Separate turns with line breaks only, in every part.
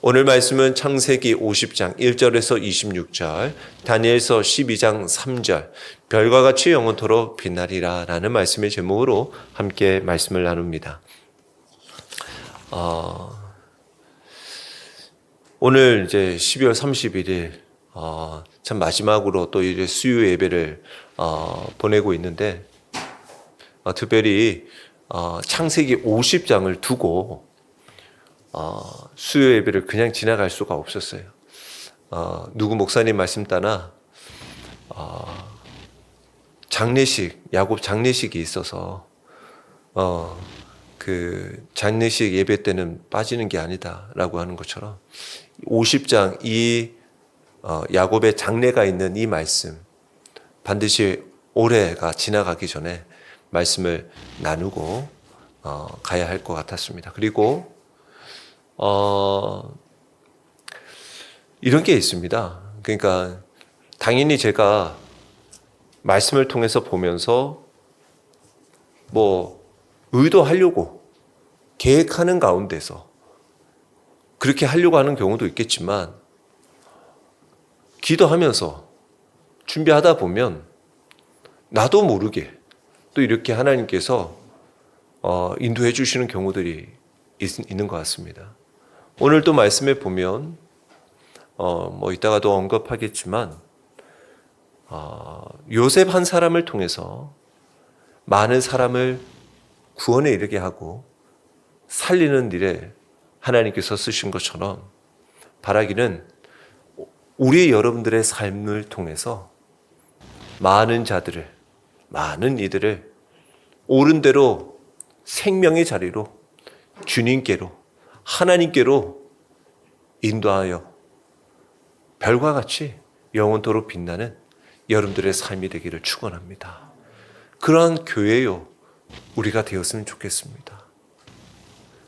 오늘 말씀은 창세기 50장 1절에서 26절, 다니엘서 12장 3절, 별과 같이 영원토록 빛나리라 라는 말씀의 제목으로 함께 말씀을 나눕니다. 오늘 이제 12월 31일, 참 마지막으로 또 이제 수요 예배를 보내고 있는데, 특별히 창세기 50장을 두고 수요 예배를 그냥 지나갈 수가 없었어요. 누구 목사님 말씀 따나 장례식, 야곱 장례식이 있어서 그 장례식 예배 때는 빠지는 게 아니다라고 하는 것처럼 50장 이 야곱의 장례가 있는 이 말씀 반드시 올해가 지나가기 전에 말씀을 나누고 가야 할 것 같았습니다. 그리고 이런 게 있습니다. 그러니까 당연히 제가 말씀을 통해서 보면서 의도하려고 계획하는 가운데서 그렇게 하려고 하는 경우도 있겠지만, 기도하면서 준비하다 보면 나도 모르게 또 이렇게 하나님께서 인도해 주시는 경우들이 있는 것 같습니다. 오늘도 말씀에 보면 이따가도 언급하겠지만 요셉 한 사람을 통해서 많은 사람을 구원에 이르게 하고 살리는 일에 하나님께서 쓰신 것처럼 바라기는 우리 여러분들의 삶을 통해서 많은 자들을, 많은 이들을 옳은 대로 생명의 자리로 주님께로, 하나님께로 인도하여 별과 같이 영원토록 빛나는 여러분들의 삶이 되기를 축원합니다. 그러한 교회요 우리가 되었으면 좋겠습니다.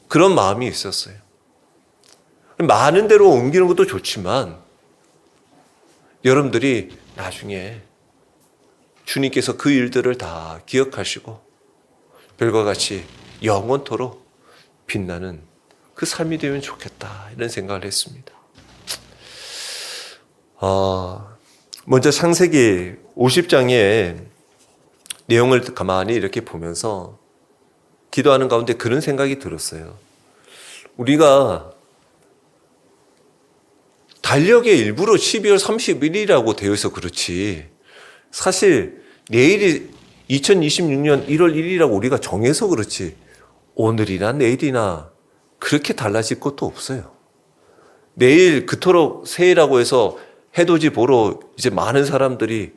그런 마음이 있었어요. 많은 데로 옮기는 것도 좋지만 여러분들이 나중에 주님께서 그 일들을 다 기억하시고 별과 같이 영원토록 빛나는 그 삶이 되면 좋겠다, 이런 생각을 했습니다. 먼저 창세기 50장의 내용을 가만히 이렇게 보면서 기도하는 가운데 그런 생각이 들었어요. 우리가 달력의 일부로 12월 31일이라고 되어 있어 그렇지, 사실 내일이 2026년 1월 1일이라고 우리가 정해서 그렇지 오늘이나 내일이나 그렇게 달라질 것도 없어요. 내일 그토록 새해라고 해서 해돋이 보러 이제 많은 사람들이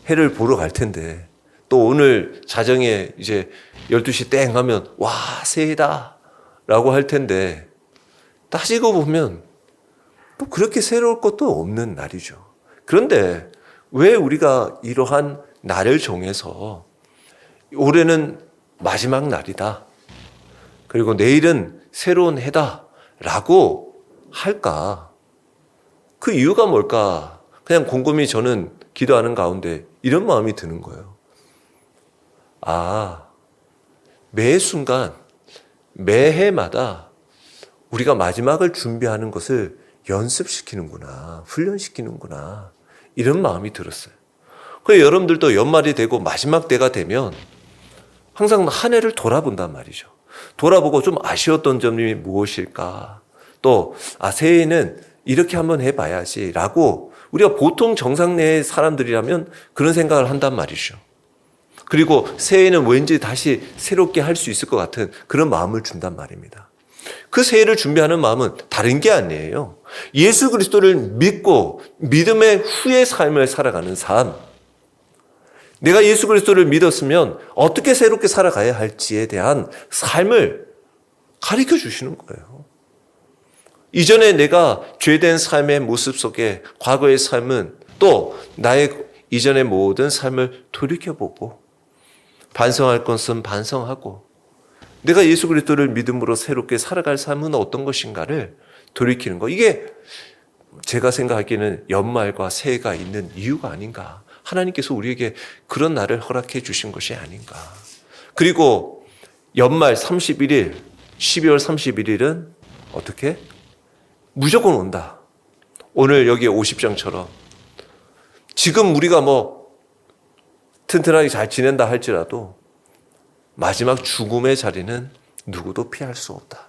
해를 보러 갈 텐데, 또 오늘 자정에 이제 12시 땡 하면 와 새해다 라고 할 텐데, 따지고 보면 또 그렇게 새로울 것도 없는 날이죠. 그런데 왜 우리가 이러한 날을 정해서 올해는 마지막 날이다, 그리고 내일은 새로운 해다 라고 할까? 그 이유가 뭘까? 그냥 곰곰이 저는 기도하는 가운데 이런 마음이 드는 거예요. 매 순간, 매해마다 우리가 마지막을 준비하는 것을 연습시키는구나, 훈련시키는구나, 이런 마음이 들었어요. 그래서 여러분들도 연말이 되고 마지막 때가 되면 항상 한 해를 돌아본단 말이죠. 돌아보고 좀 아쉬웠던 점이 무엇일까? 또 새해에는 이렇게 한번 해봐야지 라고 우리가 보통 정상 내의 사람들이라면 그런 생각을 한단 말이죠. 그리고 새해에는 왠지 다시 새롭게 할 수 있을 것 같은 그런 마음을 준단 말입니다. 그 새해를 준비하는 마음은 다른 게 아니에요. 예수 그리스도를 믿고 믿음의 후의 삶을 살아가는 삶, 내가 예수 그리스도를 믿었으면 어떻게 새롭게 살아가야 할지에 대한 삶을 가르쳐 주시는 거예요. 이전에 내가 죄된 삶의 모습 속에 과거의 삶은 또 나의 이전의 모든 삶을 돌이켜보고 반성할 것은 반성하고 내가 예수 그리스도를 믿음으로 새롭게 살아갈 삶은 어떤 것인가를 돌이키는 거, 이게 제가 생각하기에는 연말과 새해가 있는 이유가 아닌가. 하나님께서 우리에게 그런 날을 허락해 주신 것이 아닌가. 그리고 연말 31일, 12월 31일은 어떻게? 무조건 온다. 오늘 여기 50장처럼 지금 우리가 튼튼하게 잘 지낸다 할지라도 마지막 죽음의 자리는 누구도 피할 수 없다.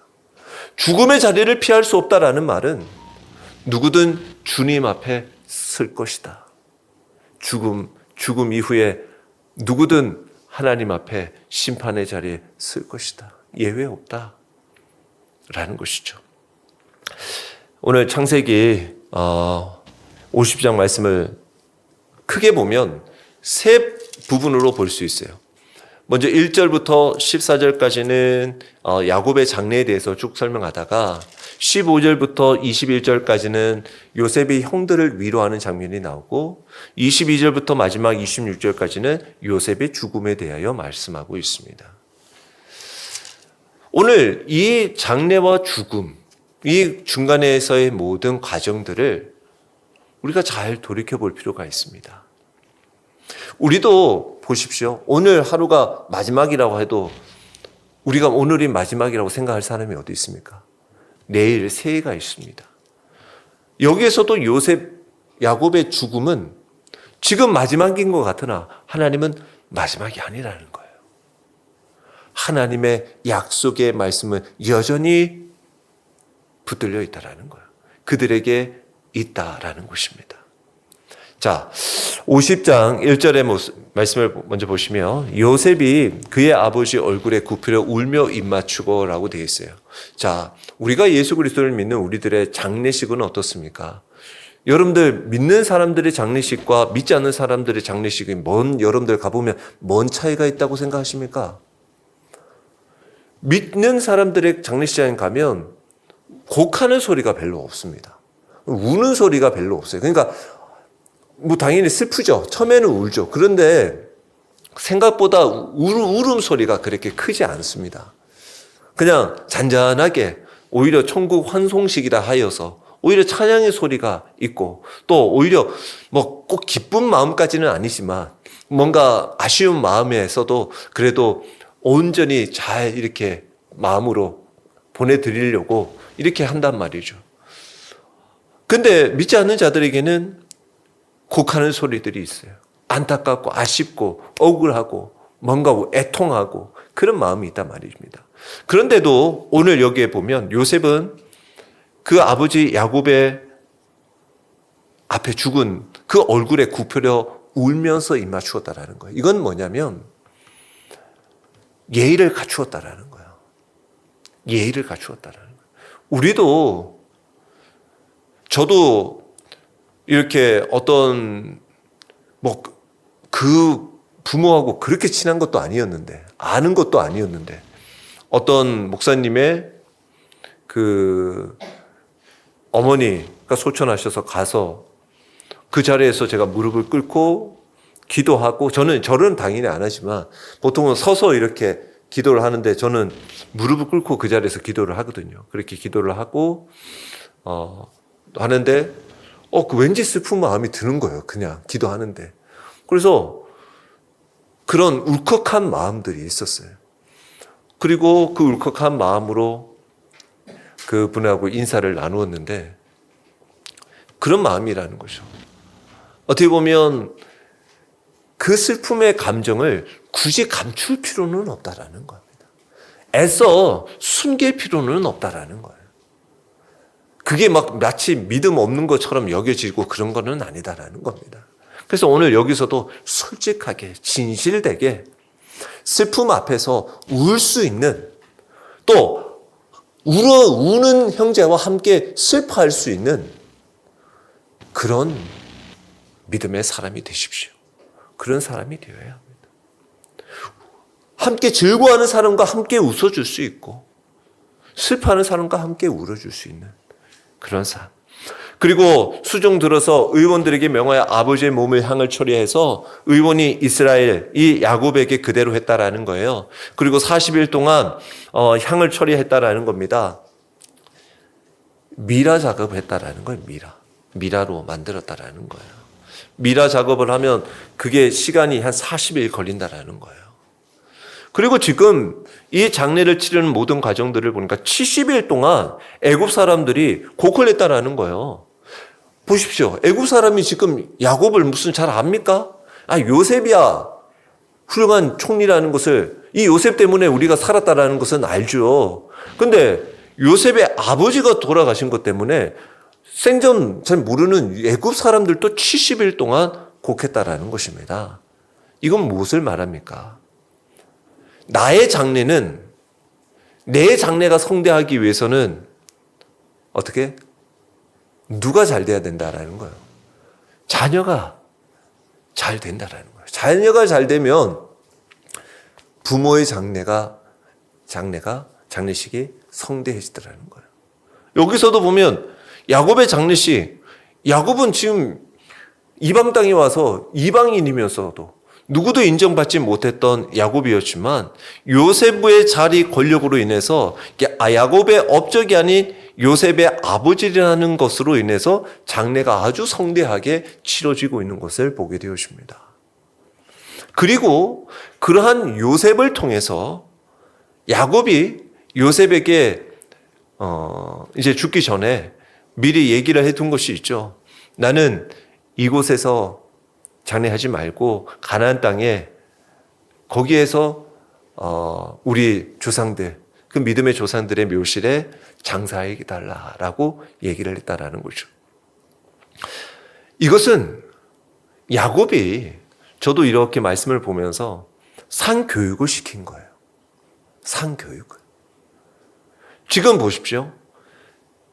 죽음의 자리를 피할 수 없다라는 말은 누구든 주님 앞에 설 것이다. 죽음 이후에 누구든 하나님 앞에 심판의 자리에 설 것이다. 예외 없다. 라는 것이죠. 오늘 창세기 50장 말씀을 크게 보면 세 부분으로 볼 수 있어요. 먼저 1절부터 14절까지는 야곱의 장래에 대해서 쭉 설명하다가 15절부터 21절까지는 요셉이 형들을 위로하는 장면이 나오고 22절부터 마지막 26절까지는 요셉의 죽음에 대하여 말씀하고 있습니다. 오늘 이 장래와 죽음, 이 중간에서의 모든 과정들을 우리가 잘 돌이켜 볼 필요가 있습니다. 우리도 보십시오. 오늘 하루가 마지막이라고 해도 우리가 오늘이 마지막이라고 생각할 사람이 어디 있습니까? 내일 새해가 있습니다. 여기에서도 야곱의 죽음은 지금 마지막인 것 같으나 하나님은 마지막이 아니라는 거예요. 하나님의 약속의 말씀은 여전히 붙들려 있다라는 거예요. 그들에게 있다라는 것입니다. 자, 50장 1절의 말씀을 먼저 보시면 요셉이 그의 아버지 얼굴에 굽히려 울며 입맞추고 라고 되어 있어요. 자, 우리가 예수 그리스도를 믿는 우리들의 장례식은 어떻습니까? 여러분들 믿는 사람들의 장례식과 믿지 않는 사람들의 장례식이 여러분들 가보면 뭔 차이가 있다고 생각하십니까? 믿는 사람들의 장례식장에 가면 곡하는 소리가 별로 없습니다. 우는 소리가 별로 없어요. 그러니까 당연히 슬프죠. 처음에는 울죠. 그런데 생각보다 울음소리가 그렇게 크지 않습니다. 그냥 잔잔하게 오히려 천국 환송식이라 하여서 오히려 찬양의 소리가 있고 또 오히려 꼭 기쁜 마음까지는 아니지만 뭔가 아쉬운 마음에서도 그래도 온전히 잘 이렇게 마음으로 보내드리려고 이렇게 한단 말이죠. 근데 믿지 않는 자들에게는 곡하는 소리들이 있어요. 안타깝고 아쉽고 억울하고 뭔가 애통하고 그런 마음이 있단 말입니다. 그런데도 오늘 여기에 보면 요셉은 그 아버지 야곱의 앞에 죽은 그 얼굴에 굽히려 울면서 입맞추었다라는 거예요. 이건 뭐냐면 예의를 갖추었다라는 거예요. 예의를 갖추었다라는 거예요. 저도 이렇게 어떤 그 부모하고 그렇게 친한 것도 아니었는데 아는 것도 아니었는데 어떤 목사님의 그 어머니가 소천하셔서 가서 그 자리에서 제가 무릎을 꿇고 기도하고 저는 당연히 안 하지만 보통은 서서 이렇게 기도를 하는데 저는 무릎을 꿇고 그 자리에서 기도를 하거든요. 그렇게 기도를 하고 하는데 왠지 슬픈 마음이 드는 거예요. 그냥 기도하는데. 그래서 그런 울컥한 마음들이 있었어요. 그리고 그 울컥한 마음으로 그분하고 인사를 나누었는데 그런 마음이라는 거죠. 어떻게 보면 그 슬픔의 감정을 굳이 감출 필요는 없다라는 겁니다. 애써 숨길 필요는 없다라는 거예요. 그게 마치 믿음 없는 것처럼 여겨지고 그런 거는 아니다라는 겁니다. 그래서 오늘 여기서도 솔직하게 진실되게 슬픔 앞에서 울 수 있는 또 우는 형제와 함께 슬퍼할 수 있는 그런 믿음의 사람이 되십시오. 그런 사람이 되어야 합니다. 함께 즐거워하는 사람과 함께 웃어줄 수 있고 슬퍼하는 사람과 함께 울어줄 수 있는 그런 삶. 그리고 수종 들어서 의원들에게 명하여 아버지의 몸을 향을 처리해서 의원이 이스라엘 이 야곱에게 그대로 했다라는 거예요. 그리고 40일 동안 향을 처리했다라는 겁니다. 미라 작업을 했다라는 거예요. 미라로 만들었다라는 거예요. 미라 작업을 하면 그게 시간이 한 40일 걸린다라는 거예요. 그리고 지금 이 장례를 치르는 모든 과정들을 보니까 70일 동안 애굽 사람들이 고콜했다라는 거예요. 보십시오. 애굽 사람이 지금 야곱을 무슨 잘 압니까? 요셉이야. 훌륭한 총리라는 것을, 이 요셉 때문에 우리가 살았다라는 것은 알죠. 근데 요셉의 아버지가 돌아가신 것 때문에 생전 잘 모르는 애굽 사람들도 70일 동안 곡했다라는 것입니다. 이건 무엇을 말합니까? 나의 장래는, 내 장래가 성대하기 위해서는 어떻게? 누가 잘 돼야 된다라는 거예요. 자녀가 잘 된다라는 거예요. 자녀가 잘 되면 부모의 장례식이 성대해지더라는 거예요. 여기서도 보면 야곱의 장례식, 야곱은 지금 이방 땅에 와서 이방인이면서도 누구도 인정받지 못했던 야곱이었지만 요셉의 자리 권력으로 인해서 야곱의 업적이 아닌 요셉의 아버지라는 것으로 인해서 장례가 아주 성대하게 치러지고 있는 것을 보게 되었습니다. 그리고 그러한 요셉을 통해서 야곱이 요셉에게 이제 죽기 전에 미리 얘기를 해둔 것이 있죠. 나는 이곳에서 장례하지 말고 가나안 땅에 거기에서 우리 조상들, 그 믿음의 조상들의 묘실에 장사해 달라라고 얘기를 했다라는 거죠. 이것은 야곱이, 저도 이렇게 말씀을 보면서 상교육을 시킨 거예요. 상교육을. 지금 보십시오.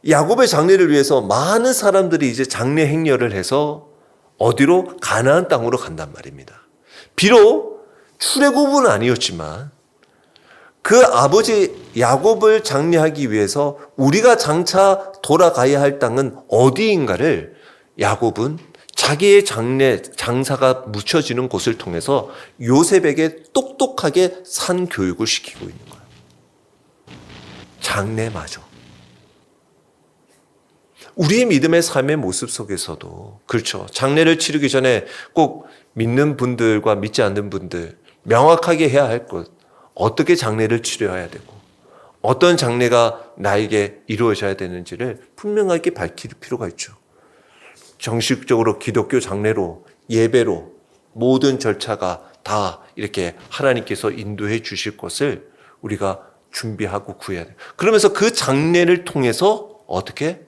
야곱의 장례를 위해서 많은 사람들이 이제 장례 행렬을 해서 어디로? 가나안 땅으로 간단 말입니다. 비록 출애굽은 아니었지만 그 아버지 야곱을 장례하기 위해서 우리가 장차 돌아가야 할 땅은 어디인가를 야곱은 자기의 장사가 묻혀지는 곳을 통해서 요셉에게 똑똑하게 산교육을 시키고 있는 거예요. 장례마저. 우리의 믿음의 삶의 모습 속에서도 그렇죠. 장례를 치르기 전에 꼭 믿는 분들과 믿지 않는 분들 명확하게 해야 할 것, 어떻게 장례를 치러야 되고 어떤 장례가 나에게 이루어져야 되는지를 분명하게 밝힐 필요가 있죠. 정식적으로 기독교 장례로, 예배로 모든 절차가 다 이렇게 하나님께서 인도해 주실 것을 우리가 준비하고 구해야 돼요. 그러면서 그 장례를 통해서 어떻게?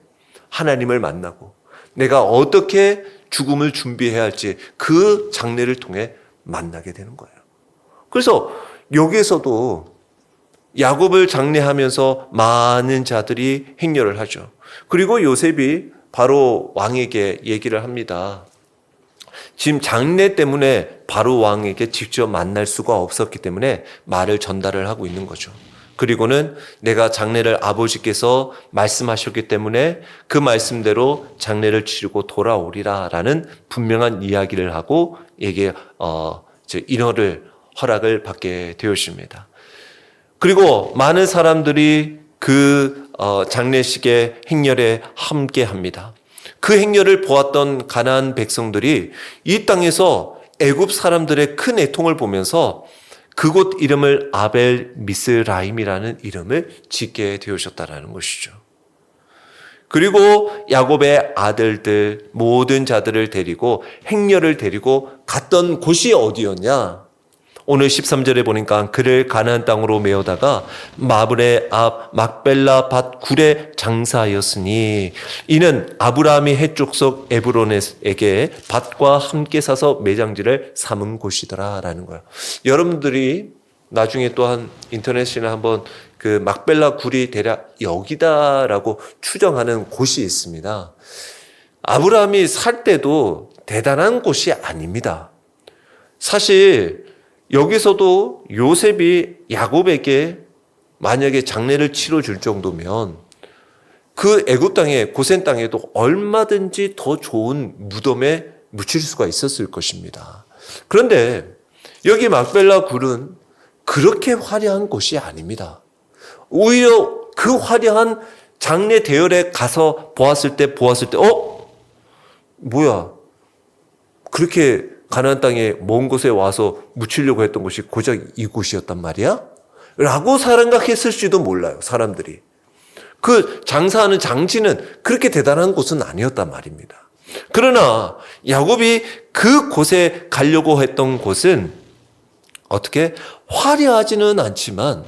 하나님을 만나고 내가 어떻게 죽음을 준비해야 할지 그 장례를 통해 만나게 되는 거예요. 그래서 여기에서도 야곱을 장례하면서 많은 자들이 행렬을 하죠. 그리고 요셉이 바로 왕에게 얘기를 합니다. 지금 장례 때문에 바로 왕에게 직접 만날 수가 없었기 때문에 말을 전달을 하고 있는 거죠. 그리고는 내가 장례를 아버지께서 말씀하셨기 때문에 그 말씀대로 장례를 치르고 돌아오리라 라는 분명한 이야기를 하고 에게 인허를 허락을 받게 되었습니다. 그리고 많은 사람들이 그 장례식의 행렬에 함께 합니다. 그 행렬을 보았던 가나안 백성들이 이 땅에서 애굽 사람들의 큰 애통을 보면서 그곳 이름을 아벨 미스라임이라는 이름을 짓게 되어졌다라는 것이죠. 그리고 야곱의 아들들 모든 자들을 데리고 행렬을 데리고 갔던 곳이 어디였냐? 오늘 13절에 보니까 그를 가나안 땅으로 메어다가 마브레 앞 막벨라 밭 굴에 장사하였으니 이는 아브라함이 헷족속 에브론에게 밭과 함께 사서 매장지를 삼은 곳이더라라는 거예요. 여러분들이 나중에 또한 인터넷이나 한번 그 막벨라 굴이 대략 여기다라고 추정하는 곳이 있습니다. 아브라함이 살 때도 대단한 곳이 아닙니다. 사실 여기서도 요셉이 야곱에게 만약에 장례를 치러줄 정도면 그 애굽 땅에 고센 땅에도 얼마든지 더 좋은 무덤에 묻힐 수가 있었을 것입니다. 그런데 여기 막벨라 굴은 그렇게 화려한 곳이 아닙니다. 오히려 그 화려한 장례 대열에 가서 보았을 때 뭐야? 그렇게 가나안 땅에 먼 곳에 와서 묻히려고 했던 곳이 고작 이곳이었단 말이야? 라고 생각했을지도 몰라요, 사람들이. 그 장사하는 장지는 그렇게 대단한 곳은 아니었단 말입니다. 그러나 야곱이 그 곳에 가려고 했던 곳은 어떻게 화려하지는 않지만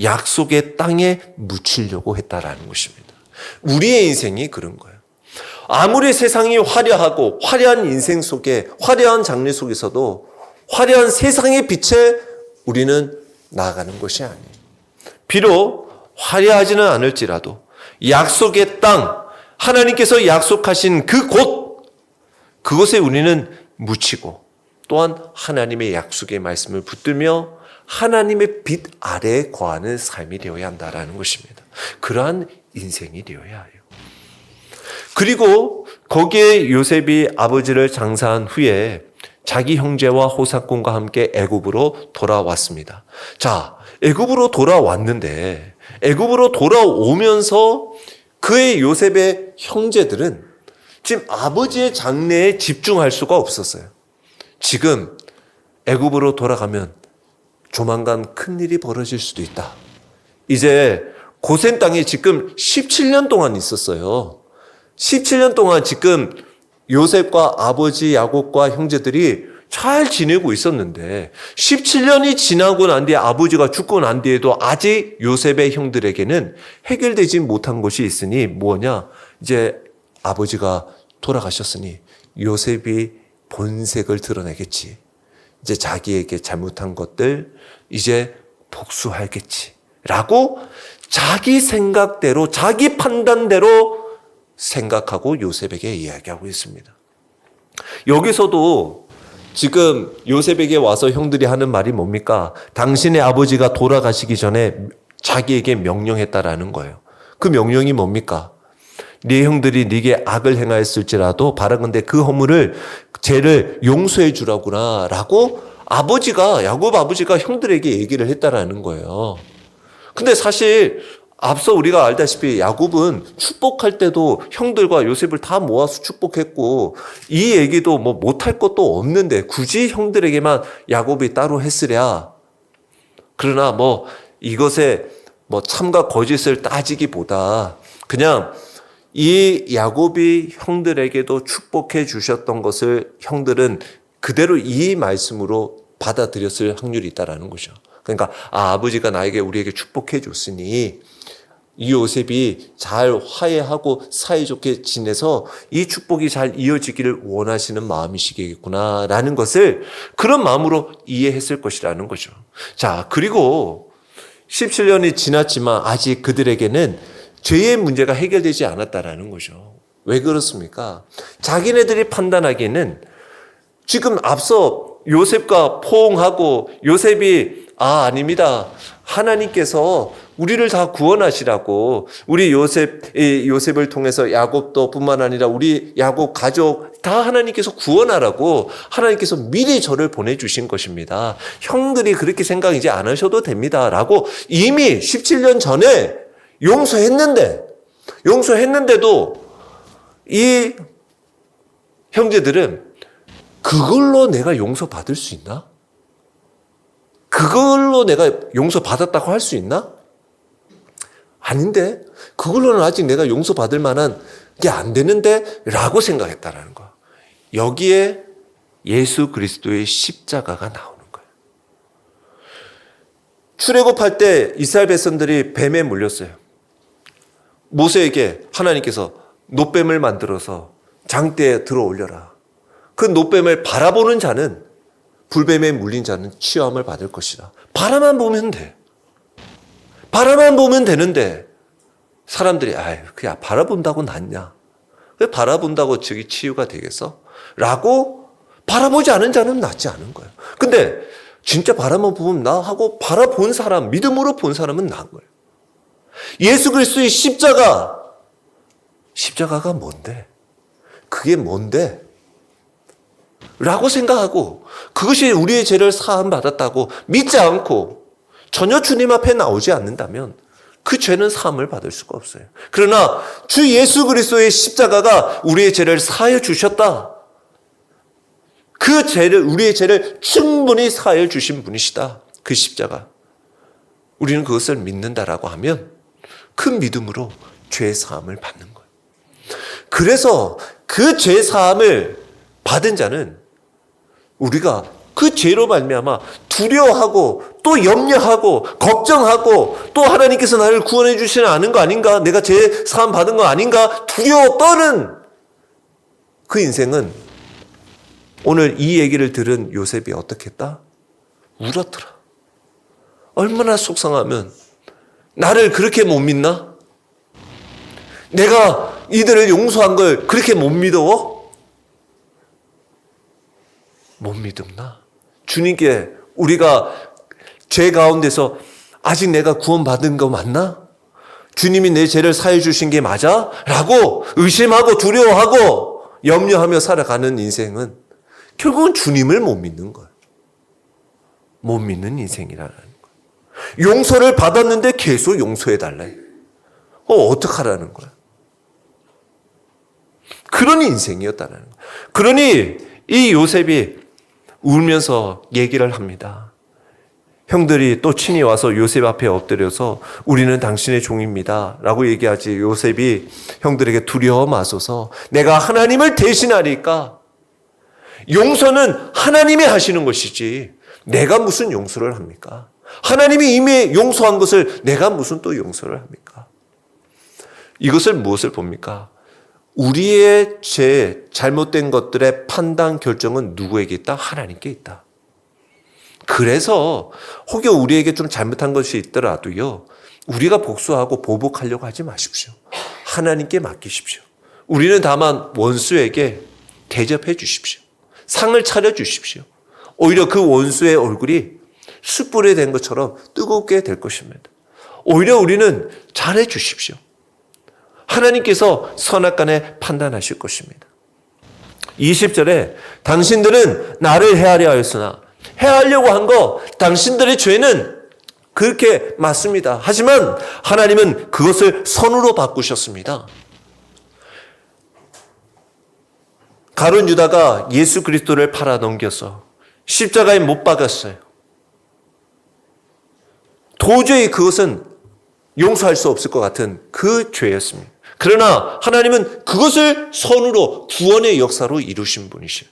약속의 땅에 묻히려고 했다라는 것입니다. 우리의 인생이 그런 거예요. 아무리 세상이 화려하고 화려한 인생 속에, 화려한 장래 속에서도 화려한 세상의 빛에 우리는 나아가는 것이 아니에요. 비록 화려하지는 않을지라도 약속의 땅, 하나님께서 약속하신 그곳에 우리는 묻히고 또한 하나님의 약속의 말씀을 붙들며 하나님의 빛 아래에 거하는 삶이 되어야 한다라는 것입니다. 그러한 인생이 되어야 해요. 그리고 거기에 요셉이 아버지를 장사한 후에 자기 형제와 호사꾼과 함께 애굽으로 돌아왔습니다. 자, 애굽으로 돌아왔는데 애굽으로 돌아오면서 그의 요셉의 형제들은 지금 아버지의 장래에 집중할 수가 없었어요. 지금 애굽으로 돌아가면 조만간 큰일이 벌어질 수도 있다. 이제 고센 땅에 지금 17년 동안 있었어요. 17년 동안 지금 요셉과 아버지 야곱과 형제들이 잘 지내고 있었는데 17년이 지나고 난 뒤에 아버지가 죽고 난 뒤에도 아직 요셉의 형들에게는 해결되지 못한 것이 있으니 뭐냐? 이제 아버지가 돌아가셨으니 요셉이 본색을 드러내겠지. 이제 자기에게 잘못한 것들 이제 복수하겠지. 라고 자기 생각대로 자기 판단대로 생각하고 요셉에게 이야기하고 있습니다. 여기서도 지금 요셉에게 와서 형들이 하는 말이 뭡니까? 당신의 아버지가 돌아가시기 전에 자기에게 명령했다라는 거예요. 그 명령이 뭡니까? 네 형들이 네게 악을 행하였을지라도 바라건대 그 허물을 죄를 용서해 주라구나 라고 야곱 아버지가 형들에게 얘기를 했다라는 거예요. 근데 사실 앞서 우리가 알다시피 야곱은 축복할 때도 형들과 요셉을 다 모아서 축복했고 이 얘기도 뭐 못할 것도 없는데 굳이 형들에게만 야곱이 따로 했으랴. 그러나 뭐 이것에 뭐 참과 거짓을 따지기보다 그냥 이 야곱이 형들에게도 축복해 주셨던 것을 형들은 그대로 이 말씀으로 받아들였을 확률이 있다라는 거죠. 그러니까 아버지가 우리에게 축복해 줬으니 이 요셉이 잘 화해하고 사이좋게 지내서 이 축복이 잘 이어지기를 원하시는 마음이시겠구나라는 것을 그런 마음으로 이해했을 것이라는 거죠. 자, 그리고 17년이 지났지만 아직 그들에게는 죄의 문제가 해결되지 않았다라는 거죠. 왜 그렇습니까? 자기네들이 판단하기에는 지금 앞서 요셉과 포옹하고 요셉이 아닙니다. 하나님께서 우리를 다 구원하시라고 우리 요셉을 통해서 야곱도 뿐만 아니라 우리 야곱 가족 다 하나님께서 구원하라고 하나님께서 미리 저를 보내주신 것입니다. 형들이 그렇게 생각 이제 안 하셔도 됩니다. 라고 이미 17년 전에 용서했는데도 이 형제들은 그걸로 내가 용서받을 수 있나? 그걸로 내가 용서받았다고 할 수 있나? 아닌데 그걸로는 아직 내가 용서받을 만한 게 안 되는데 라고 생각했다라는 거야. 여기에 예수 그리스도의 십자가가 나오는 거예요. 출애굽할 때 이스라엘 백성들이 뱀에 물렸어요. 모세에게 하나님께서 놋뱀을 만들어서 장대에 들어 올려라. 그 놋뱀을 바라보는 자는 불뱀에 물린 자는 치유함을 받을 것이다. 바라만 보면 돼. 바라만 보면 되는데 사람들이 그냥 바라본다고 낫냐? 왜 바라본다고 저기 치유가 되겠어? 라고 바라보지 않은 자는 낫지 않은 거예요. 근데 진짜 바라만 보면 나 하고 바라본 사람, 믿음으로 본 사람은 나은 거예요. 예수 그리스도의 십자가가 뭔데? 그게 뭔데? 라고 생각하고 그것이 우리의 죄를 사함 받았다고 믿지 않고 전혀 주님 앞에 나오지 않는다면 그 죄는 사함을 받을 수가 없어요. 그러나 주 예수 그리스도의 십자가가 우리의 죄를 사하여 주셨다. 그 죄를, 우리의 죄를 충분히 사하여 주신 분이시다. 그 십자가. 우리는 그것을 믿는다라고 하면 그 믿음으로 죄 사함을 받는 거예요. 그래서 그 죄 사함을 받은 자는 우리가 그 죄로 말미암아 두려워하고 또 염려하고 걱정하고 또 하나님께서 나를 구원해 주시지 않은 거 아닌가? 내가 죄 사함 받은 거 아닌가? 두려워 떠는 그 인생은 오늘 이 얘기를 들은 요셉이 어떻게 했다? 울었더라. 얼마나 속상하면 나를 그렇게 못 믿나? 내가 이들을 용서한 걸 그렇게 못 믿어? 못 믿음나? 주님께 우리가 죄 가운데서 아직 내가 구원받은 거 맞나? 주님이 내 죄를 사해 주신 게 맞아? 라고 의심하고 두려워하고 염려하며 살아가는 인생은 결국은 주님을 못 믿는 거예요. 못 믿는 인생이라는 거예요. 용서를 받았는데 계속 용서해달래. 어떡하라는 거야? 그런 인생이었다는 거예요. 그러니 이 요셉이 울면서 얘기를 합니다. 형들이 또 친히 와서 요셉 앞에 엎드려서 우리는 당신의 종입니다 라고 얘기하지. 요셉이 형들에게 두려워 마소서, 내가 하나님을 대신하리까. 용서는 하나님이 하시는 것이지 내가 무슨 용서를 합니까? 하나님이 이미 용서한 것을 내가 무슨 또 용서를 합니까? 이것을 무엇을 봅니까? 우리의 죄, 잘못된 것들의 판단 결정은 누구에게 있다? 하나님께 있다. 그래서 혹여 우리에게 좀 잘못한 것이 있더라도요, 우리가 복수하고 보복하려고 하지 마십시오. 하나님께 맡기십시오. 우리는 다만 원수에게 대접해 주십시오. 상을 차려 주십시오. 오히려 그 원수의 얼굴이 숯불에 된 것처럼 뜨겁게 될 것입니다. 오히려 우리는 잘해 주십시오. 하나님께서 선악간에 판단하실 것입니다. 20절에 당신들은 나를 해하려 하였으나, 해하려고 한 거 당신들의 죄는 그렇게 맞습니다. 하지만 하나님은 그것을 선으로 바꾸셨습니다. 가룟 유다가 예수 그리스도를 팔아넘겨서 십자가에 못 박았어요. 도저히 그것은 용서할 수 없을 것 같은 그 죄였습니다. 그러나 하나님은 그것을 선으로 구원의 역사로 이루신 분이시죠.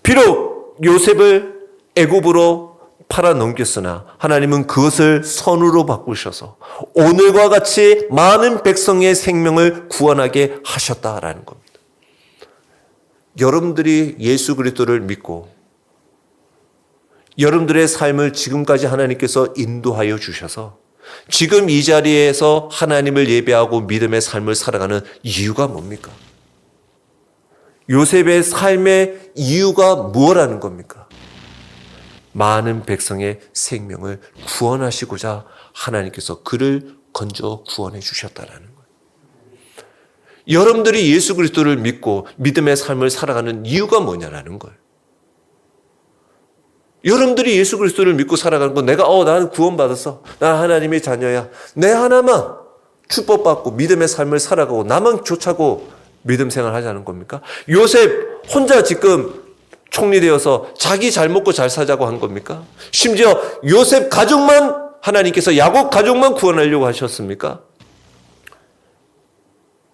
비록 요셉을 애굽으로 팔아넘겼으나 하나님은 그것을 선으로 바꾸셔서 오늘과 같이 많은 백성의 생명을 구원하게 하셨다라는 겁니다. 여러분들이 예수 그리스도를 믿고 여러분들의 삶을 지금까지 하나님께서 인도하여 주셔서 지금 이 자리에서 하나님을 예배하고 믿음의 삶을 살아가는 이유가 뭡니까? 요셉의 삶의 이유가 뭐라는 겁니까? 많은 백성의 생명을 구원하시고자 하나님께서 그를 건져 구원해 주셨다는 거예요. 여러분들이 예수 그리스도를 믿고 믿음의 삶을 살아가는 이유가 뭐냐라는 거예요. 여러분들이 예수 그리스도를 믿고 살아가는 건 내가 나는 구원받았어. 난 하나님의 자녀야. 내 하나만 축복받고 믿음의 삶을 살아가고 나만 좋자고 믿음 생활 하자는 겁니까? 요셉 혼자 지금 총리되어서 자기 잘 먹고 잘 사자고 한 겁니까? 심지어 요셉 가족만 하나님께서 야곱 가족만 구원하려고 하셨습니까?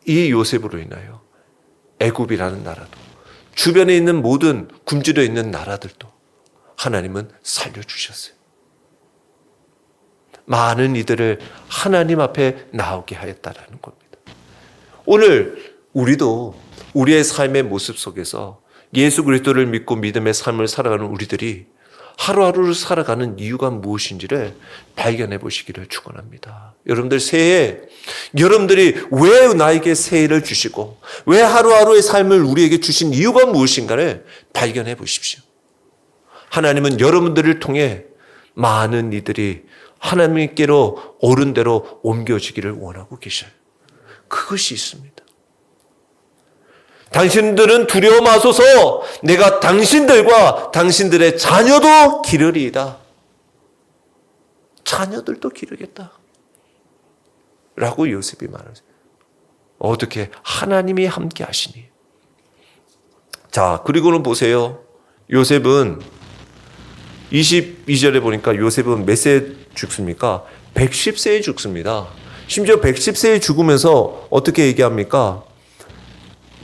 이 요셉으로 인하여 애굽이라는 나라도 주변에 있는 모든 굶주려 있는 나라들도 하나님은 살려주셨어요. 많은 이들을 하나님 앞에 나오게 하였다라는 겁니다. 오늘 우리도 우리의 삶의 모습 속에서 예수 그리스도를 믿고 믿음의 삶을 살아가는 우리들이 하루하루를 살아가는 이유가 무엇인지를 발견해 보시기를 축원합니다. 여러분들 새해 여러분들이 왜 나에게 새해를 주시고 왜 하루하루의 삶을 우리에게 주신 이유가 무엇인가를 발견해 보십시오. 하나님은 여러분들을 통해 많은 이들이 하나님께로 옳은 대로 옮겨지기를 원하고 계셔요. 그것이 있습니다. 당신들은 두려워 마소서, 내가 당신들과 당신들의 자녀도 기르리이다. 자녀들도 기르겠다 라고 요셉이 말하죠. 어떻게? 하나님이 함께 하시니. 자, 그리고는 보세요. 요셉은 22절에 보니까 요셉은 몇 세에 죽습니까? 110세에 죽습니다. 심지어 110세에 죽으면서 어떻게 얘기합니까?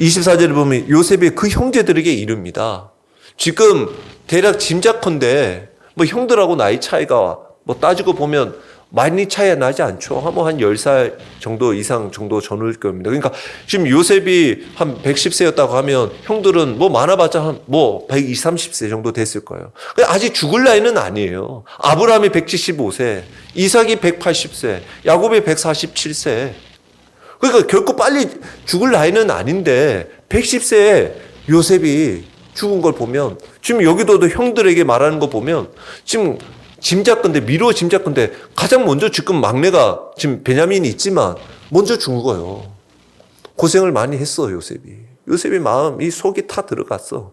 24절에 보면 요셉이 그 형제들에게 이릅니다. 지금 대략 짐작컨대 뭐 형들하고 나이 차이가 뭐 따지고 보면 많이 차이가 나지 않죠. 한 10살 정도 이상 정도 전후일 겁니다. 그러니까 지금 요셉이 한 110세였다고 하면 형들은 뭐 많아봤자 한 뭐 120, 30세 정도 됐을 거예요. 아직 죽을 나이는 아니에요. 아브라함이 175세, 이삭이 180세, 야곱이 147세. 그러니까 결코 빨리 죽을 나이는 아닌데 110세에 요셉이 죽은 걸 보면 지금 여기도 형들에게 말하는 거 보면 지금 미루어 짐작건데 가장 먼저 지금 막내가 지금 베냐민이 있지만 먼저 죽어요. 고생을 많이 했어 요셉이. 요셉의 마음이 속이 타 들어갔어.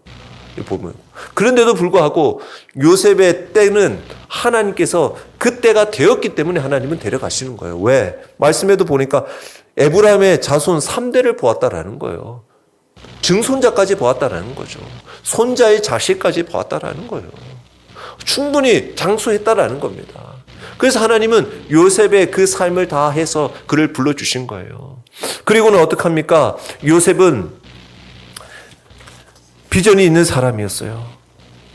보면. 그런데도 불구하고 요셉의 때는 하나님께서 그 때가 되었기 때문에 하나님은 데려가시는 거예요. 왜? 말씀에도 보니까 에브라임의 자손 3대를 보았다라는 거예요. 증손자까지 보았다라는 거죠. 손자의 자식까지 보았다라는 거예요. 충분히 장수했다라는 겁니다. 그래서 하나님은 요셉의 그 삶을 다 해서 그를 불러주신 거예요. 그리고는 어떡합니까? 요셉은 비전이 있는 사람이었어요.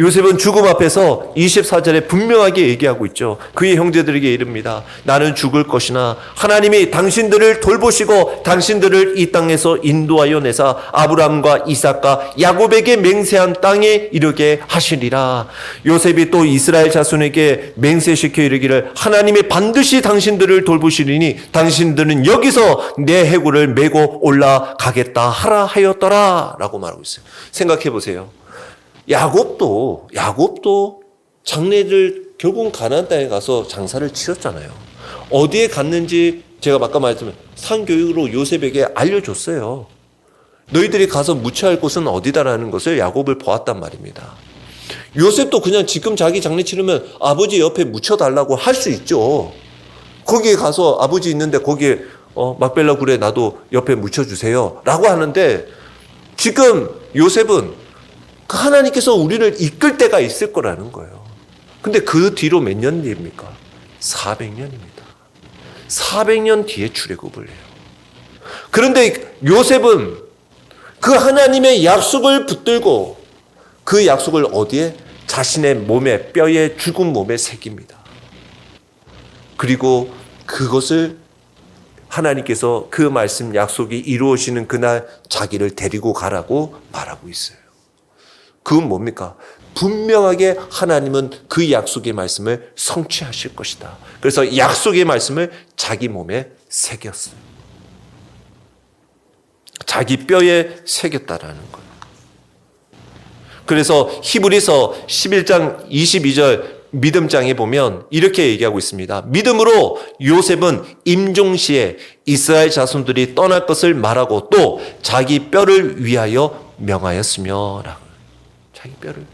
요셉은 죽음 앞에서 24절에 분명하게 얘기하고 있죠. 그의 형제들에게 이릅니다. 나는 죽을 것이나 하나님이 당신들을 돌보시고 당신들을 이 땅에서 인도하여 내사 아브라함과 이삭과 야곱에게 맹세한 땅에 이르게 하시리라. 요셉이 또 이스라엘 자손에게 맹세시켜 이르기를 하나님이 반드시 당신들을 돌보시리니 당신들은 여기서 내 해골을 메고 올라가겠다 하라 하였더라 라고 말하고 있어요. 생각해 보세요. 야곱도 장래를 결국은 가나안 땅에 가서 장사를 치렀잖아요. 어디에 갔는지 제가 아까 말했지만 상교육으로 요셉에게 알려줬어요. 너희들이 가서 묻혀야 할 곳은 어디다라는 것을 야곱을 보았단 말입니다. 요셉도 그냥 지금 자기 장례 치르면 아버지 옆에 묻혀달라고 할 수 있죠. 거기에 가서 아버지 있는데 거기에 막벨라 굴에 나도 옆에 묻혀주세요 라고 하는데 지금 요셉은 하나님께서 우리를 이끌 때가 있을 거라는 거예요. 근데 그 뒤로 몇 년 뒤입니까? 400년입니다. 400년 뒤에 출애굽을 해요. 그런데 요셉은 그 하나님의 약속을 붙들고 그 약속을 어디에? 자신의 몸에, 뼈에, 죽은 몸에 새깁니다. 그리고 그것을 하나님께서 그 말씀 약속이 이루어지는 그날 자기를 데리고 가라고 말하고 있어요. 그건 뭡니까? 분명하게 하나님은 그 약속의 말씀을 성취하실 것이다. 그래서 약속의 말씀을 자기 몸에 새겼어요. 자기 뼈에 새겼다라는 거예요. 그래서 히브리서 11장 22절 믿음장에 보면 이렇게 얘기하고 있습니다. 믿음으로 요셉은 임종시에 이스라엘 자손들이 떠날 것을 말하고 또 자기 뼈를 위하여 명하였으며 라고. 자기 뼈를.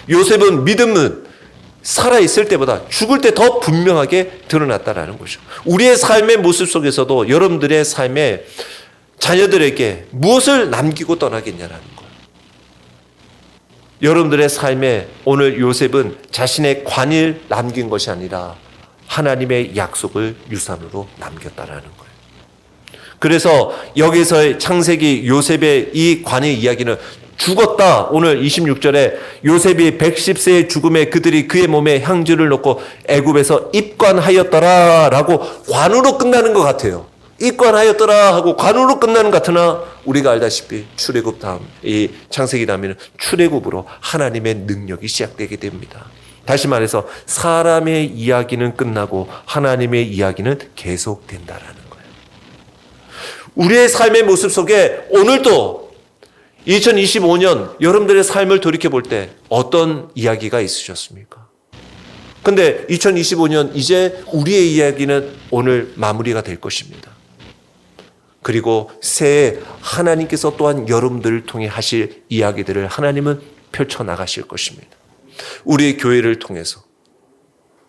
요셉은 믿음은 살아있을 때보다 죽을 때 더 분명하게 드러났다라는 거죠. 우리의 삶의 모습 속에서도 여러분들의 삶에 자녀들에게 무엇을 남기고 떠나겠냐라는 거예요. 여러분들의 삶에 오늘 요셉은 자신의 관을 남긴 것이 아니라 하나님의 약속을 유산으로 남겼다라는 거예요. 그래서 여기서의 창세기 요셉의 이 관의 이야기는 죽었다. 오늘 26절에 요셉이 110세의 죽음에 그들이 그의 몸에 향주를 놓고 애굽에서 입관하였더라 라고 관으로 끝나는 것 같아요. 입관하였더라 하고 관으로 끝나는 것 같으나 우리가 알다시피 출애굽 다음 이 창세기 다음에는 출애굽으로 하나님의 능력이 시작되게 됩니다. 다시 말해서 사람의 이야기는 끝나고 하나님의 이야기는 계속된다라는 거예요. 우리의 삶의 모습 속에 오늘도 2025년 여러분들의 삶을 돌이켜볼 때 어떤 이야기가 있으셨습니까? 근데 2025년 이제 우리의 이야기는 오늘 마무리가 될 것입니다. 그리고 새해 하나님께서 또한 여러분들을 통해 하실 이야기들을 하나님은 펼쳐나가실 것입니다. 우리의 교회를 통해서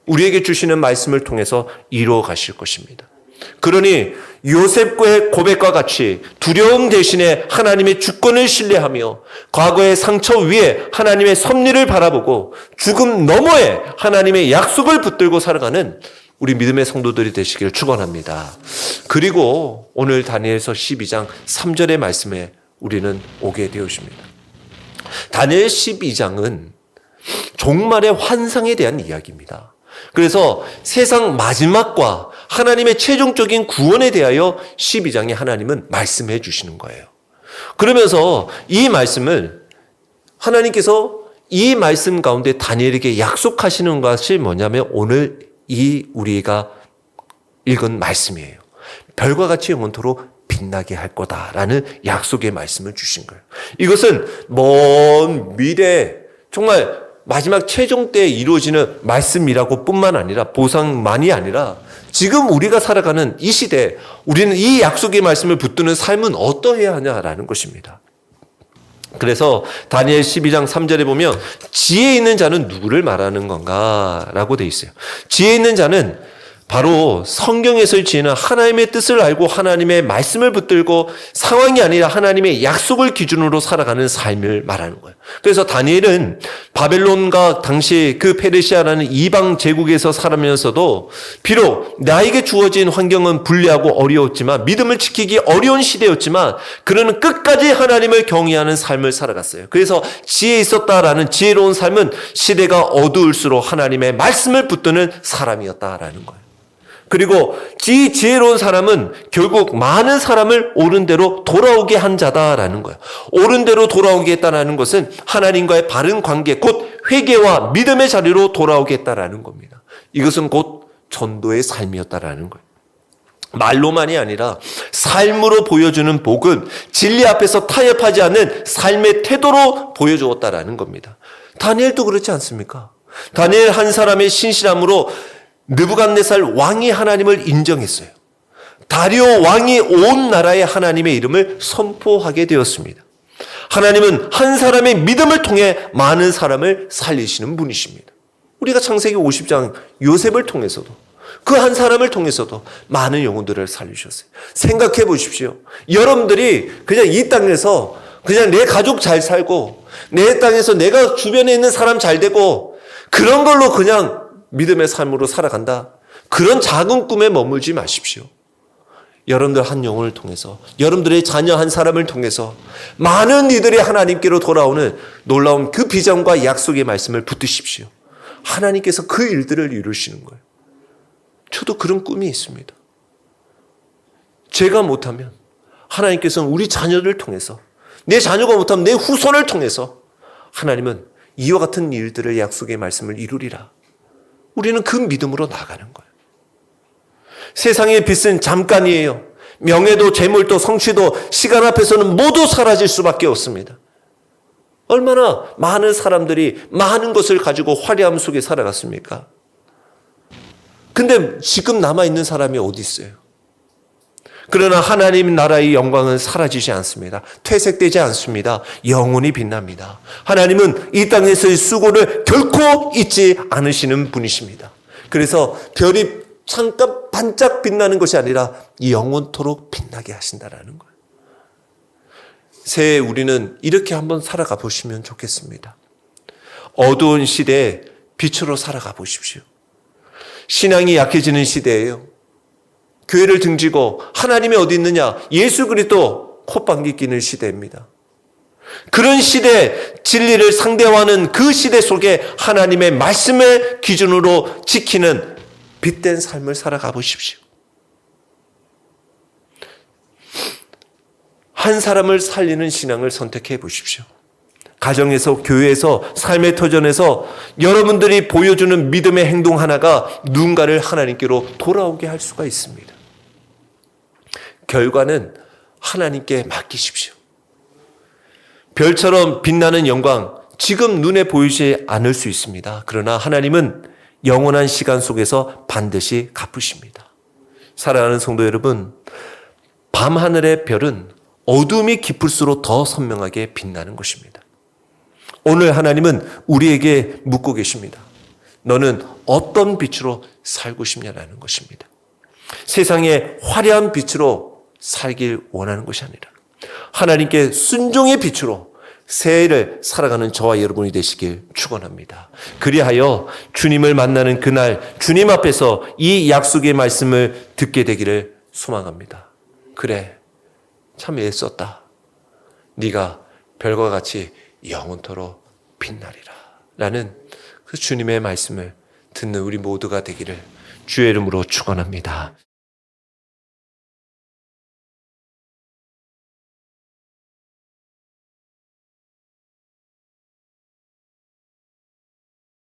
우리에게 주시는 말씀을 통해서 이루어 가실 것입니다. 그러니 요셉의 고백과 같이 두려움 대신에 하나님의 주권을 신뢰하며 과거의 상처 위에 하나님의 섭리를 바라보고 죽음 너머에 하나님의 약속을 붙들고 살아가는 우리 믿음의 성도들이 되시길 축원합니다. 그리고 오늘 다니엘서 12장 3절의 말씀에 우리는 오게 되었습니다. 다니엘 12장은 종말의 환상에 대한 이야기입니다. 그래서 세상 마지막과 하나님의 최종적인 구원에 대하여 12장에 하나님은 말씀해 주시는 거예요. 그러면서 이 말씀을 하나님께서 이 말씀 가운데 다니엘에게 약속하시는 것이 뭐냐면 오늘 이 우리가 읽은 말씀이에요. 별과 같이 영원토록 빛나게 할 거다라는 약속의 말씀을 주신 거예요. 이것은 먼 미래 정말 마지막 최종 때에 이루어지는 말씀이라고 뿐만 아니라 보상만이 아니라 지금 우리가 살아가는 이 시대에 우리는 이 약속의 말씀을 붙드는 삶은 어떠해야 하냐라는 것입니다. 그래서 다니엘 12장 3절에 보면 지혜 있는 자는 누구를 말하는 건가 라고 돼 있어요. 지혜 있는 자는 바로 성경에서 지혜는 하나님의 뜻을 알고 하나님의 말씀을 붙들고 상황이 아니라 하나님의 약속을 기준으로 살아가는 삶을 말하는 거예요. 그래서 다니엘은 바벨론과 당시 그 페르시아라는 이방 제국에서 살면서도 비록 나에게 주어진 환경은 불리하고 어려웠지만 믿음을 지키기 어려운 시대였지만 그는 끝까지 하나님을 경외하는 삶을 살아갔어요. 그래서 지혜 있었다라는 지혜로운 삶은 시대가 어두울수록 하나님의 말씀을 붙드는 사람이었다라는 거예요. 그리고 지혜로운 사람은 결국 많은 사람을 옳은 대로 돌아오게 한 자다라는 거예요. 옳은 대로 돌아오게 했다라는 것은 하나님과의 바른 관계, 곧 회개와 믿음의 자리로 돌아오게 했다라는 겁니다. 이것은 곧 전도의 삶이었다라는 거예요. 말로만이 아니라 삶으로 보여주는 복은 진리 앞에서 타협하지 않는 삶의 태도로 보여주었다라는 겁니다. 다니엘도 그렇지 않습니까? 다니엘 한 사람의 신실함으로 느부갓네살 왕이 하나님을 인정했어요. 다리오 왕이 온 나라에 하나님의 이름을 선포하게 되었습니다. 하나님은 한 사람의 믿음을 통해 많은 사람을 살리시는 분이십니다. 우리가 창세기 50장 요셉을 통해서도 그 한 사람을 통해서도 많은 영혼들을 살리셨어요. 생각해 보십시오. 여러분들이 그냥 이 땅에서 그냥 내 가족 잘 살고 내 땅에서 내가 주변에 있는 사람 잘 되고 그런 걸로 그냥 믿음의 삶으로 살아간다. 그런 작은 꿈에 머물지 마십시오. 여러분들 한 영혼을 통해서 여러분들의 자녀 한 사람을 통해서 많은 이들이 하나님께로 돌아오는 놀라운 그 비전과 약속의 말씀을 붙드십시오. 하나님께서 그 일들을 이루시는 거예요. 저도 그런 꿈이 있습니다. 제가 못하면 하나님께서는 우리 자녀를 통해서 내 자녀가 못하면 내 후손을 통해서 하나님은 이와 같은 일들을 약속의 말씀을 이루리라. 우리는 그 믿음으로 나가는 거예요. 세상의 빛은 잠깐이에요. 명예도 재물도 성취도 시간 앞에서는 모두 사라질 수밖에 없습니다. 얼마나 많은 사람들이 많은 것을 가지고 화려함 속에 살아갔습니까? 근데 지금 남아있는 사람이 어디 있어요? 그러나 하나님 나라의 영광은 사라지지 않습니다. 퇴색되지 않습니다. 영원히 빛납니다. 하나님은 이 땅에서의 수고를 결코 잊지 않으시는 분이십니다. 그래서 별이 잠깐 반짝 빛나는 것이 아니라 영원토록 빛나게 하신다라는 거예요. 새해 우리는 이렇게 한번 살아가 보시면 좋겠습니다. 어두운 시대에 빛으로 살아가 보십시오. 신앙이 약해지는 시대예요. 교회를 등지고 하나님이 어디 있느냐? 예수 그리스도 콧방귀 끼는 시대입니다. 그런 시대, 진리를 상대화하는 그 시대 속에 하나님의 말씀을 기준으로 지키는 빛된 삶을 살아가 보십시오. 한 사람을 살리는 신앙을 선택해 보십시오. 가정에서, 교회에서, 삶의 터전에서 여러분들이 보여주는 믿음의 행동 하나가 누군가를 하나님께로 돌아오게 할 수가 있습니다. 결과는 하나님께 맡기십시오. 별처럼 빛나는 영광, 지금 눈에 보이지 않을 수 있습니다. 그러나 하나님은 영원한 시간 속에서 반드시 갚으십니다. 사랑하는 성도 여러분, 밤하늘의 별은 어둠이 깊을수록 더 선명하게 빛나는 것입니다. 오늘 하나님은 우리에게 묻고 계십니다. 너는 어떤 빛으로 살고 싶냐라는 것입니다. 세상의 화려한 빛으로 살길 원하는 것이 아니라 하나님께 순종의 빛으로 새해를 살아가는 저와 여러분이 되시길 축원합니다. 그리하여 주님을 만나는 그날 주님 앞에서 이 약속의 말씀을 듣게 되기를 소망합니다. 그래, 참 애썼다. 네가 별과 같이 영원토록 빛나리라. 라는 그 주님의 말씀을 듣는 우리 모두가 되기를 주의 이름으로 축원합니다.